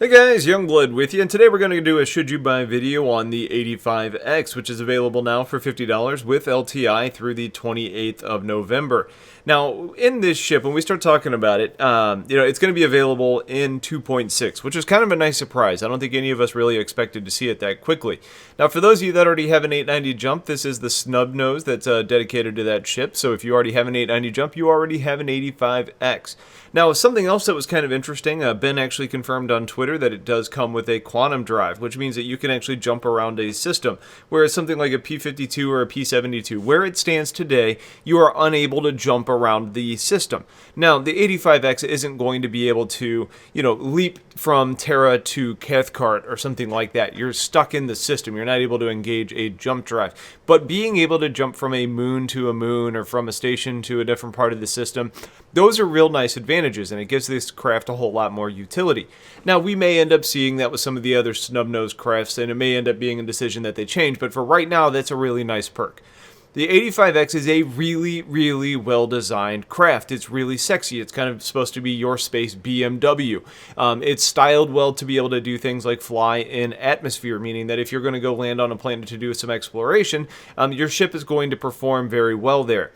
Hey guys, Youngblood with you, and today we're going to do a should you buy video on the 85X, which is available now for $50 with LTI through the 28th of November. Now, in this ship, when we start talking about it, it's going to be available in 2.6, which is kind of a nice surprise. I don't think any of us really expected to see it that quickly. Now, for those of you that already have an 890 jump, this is the snub nose that's dedicated to that ship. So if you already have an 890 jump, you already have an 85X. Now, something else that was kind of interesting, Ben actually confirmed on Twitter that it does come with a quantum drive, which means that you can actually jump around a system, whereas something like a P-52 or a P-72, where it stands today, you are unable to jump around the system. Now, the 85X isn't going to be able to, leap from Terra to Cathcart or something like that. You're stuck in the system. You're not able to engage a jump drive. But being able to jump from a moon to a moon or from a station to a different part of the system, those are real nice advantages, and it gives this craft a whole lot more utility. Now, we may end up seeing that with some of the other snub-nosed crafts, and it may end up being a decision that they change, but for right now, that's a really nice perk. The 85X is a really, really well-designed craft. It's really sexy. It's kind of supposed to be your space BMW. It's styled well to be able to do things like fly in atmosphere, meaning that if you're going to go land on a planet to do some exploration, your ship is going to perform very well there.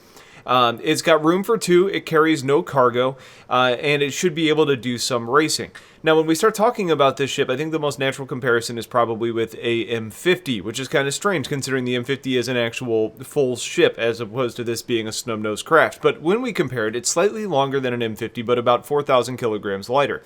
It's got room for two, it carries no cargo, and it should be able to do some racing. Now, when we start talking about this ship, I think the most natural comparison is probably with a M50, which is kind of strange considering the M50 is an actual full ship as opposed to this being a snub-nosed craft. But when we compare it, it's slightly longer than an M50, but about 4,000 kilograms lighter.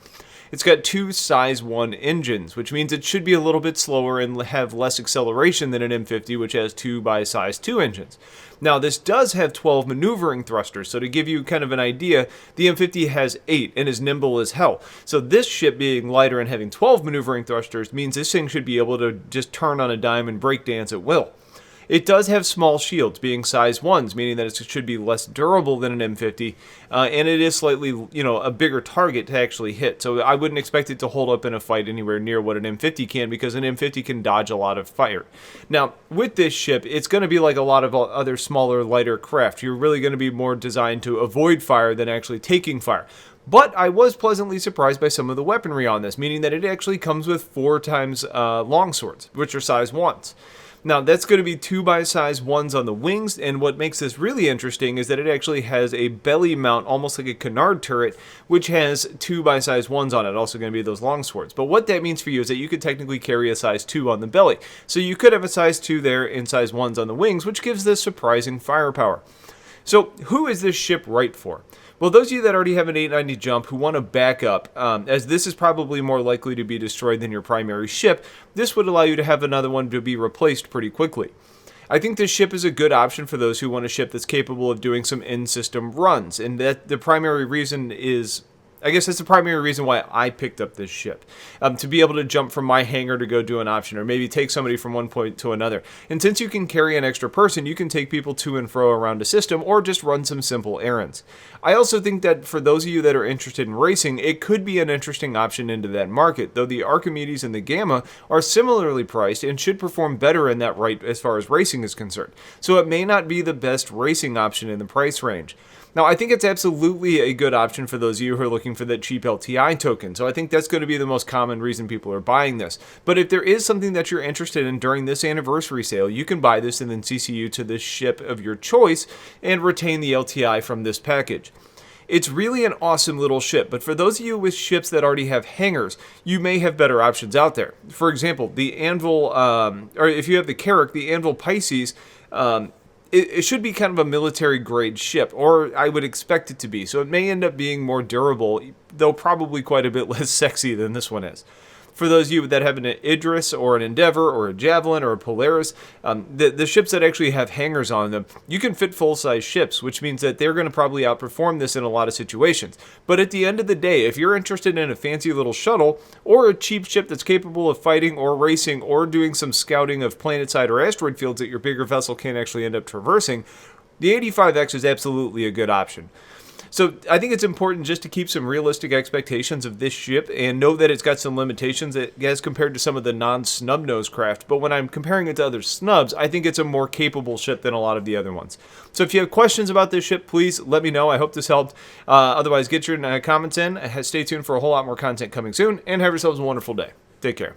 It's got two size 1 engines, which means it should be a little bit slower and have less acceleration than an M50, which has 2 by size 2 engines. Now, this does have 12 maneuvering thrusters, so to give you kind of an idea, the M50 has 8 and is nimble as hell. So this ship being lighter and having 12 maneuvering thrusters means this thing should be able to just turn on a dime and breakdance at will. It does have small shields, being size 1s, meaning that it should be less durable than an M50, and it is slightly, a bigger target to actually hit. So I wouldn't expect it to hold up in a fight anywhere near what an M50 can, because an M50 can dodge a lot of fire. Now, with this ship, it's going to be like a lot of other smaller, lighter craft. You're really going to be more designed to avoid fire than actually taking fire. But I was pleasantly surprised by some of the weaponry on this, meaning that it actually comes with 4 times longswords, which are size 1s. Now, that's going to be 2 by size 1s on the wings, and what makes this really interesting is that it actually has a belly mount, almost like a canard turret, which has 2 by size 1s on it, also going to be those long swords. But what that means for you is that you could technically carry a size 2 on the belly. So you could have a size 2 there and size 1s on the wings, which gives this surprising firepower. So, who is this ship right for? Well, those of you that already have an 890 jump who want to back up, as this is probably more likely to be destroyed than your primary ship, this would allow you to have another one to be replaced pretty quickly. I think this ship is a good option for those who want a ship that's capable of doing some in-system runs, and that the primary reason is, I guess that's the primary reason why I picked up this ship. To be able to jump from my hangar to go do an option, or maybe take somebody from one point to another. And since you can carry an extra person, you can take people to and fro around a system, or just run some simple errands. I also think that for those of you that are interested in racing, it could be an interesting option into that market, though the Archimedes and the Gamma are similarly priced and should perform better in that right as far as racing is concerned. So it may not be the best racing option in the price range. Now, I think it's absolutely a good option for those of you who are looking for that cheap LTI token, so I think that's going to be the most common reason people are buying this. But if there is something that you're interested in during this anniversary sale, you can buy this and then CCU to this ship of your choice and retain the LTI from this package. It's really an awesome little ship, but for those of you with ships that already have hangars, you may have better options out there. For example, the Anvil, or if you have the Carrack, the Anvil Pisces, it should be kind of a military-grade ship, or I would expect it to be, so it may end up being more durable, though probably quite a bit less sexy than this one is. For those of you that have an Idris or an Endeavor or a Javelin or a Polaris, the ships that actually have hangars on them, you can fit full-size ships, which means that they're going to probably outperform this in a lot of situations. But at the end of the day, if you're interested in a fancy little shuttle or a cheap ship that's capable of fighting or racing or doing some scouting of planetside or asteroid fields that your bigger vessel can't actually end up traversing, the 85X is absolutely a good option. So I think it's important just to keep some realistic expectations of this ship and know that it's got some limitations as compared to some of the non-snub nose craft. But when I'm comparing it to other snubs, I think it's a more capable ship than a lot of the other ones. So if you have questions about this ship, please let me know. I hope this helped. Otherwise, get your comments in. Stay tuned for a whole lot more content coming soon, and have yourselves a wonderful day. Take care.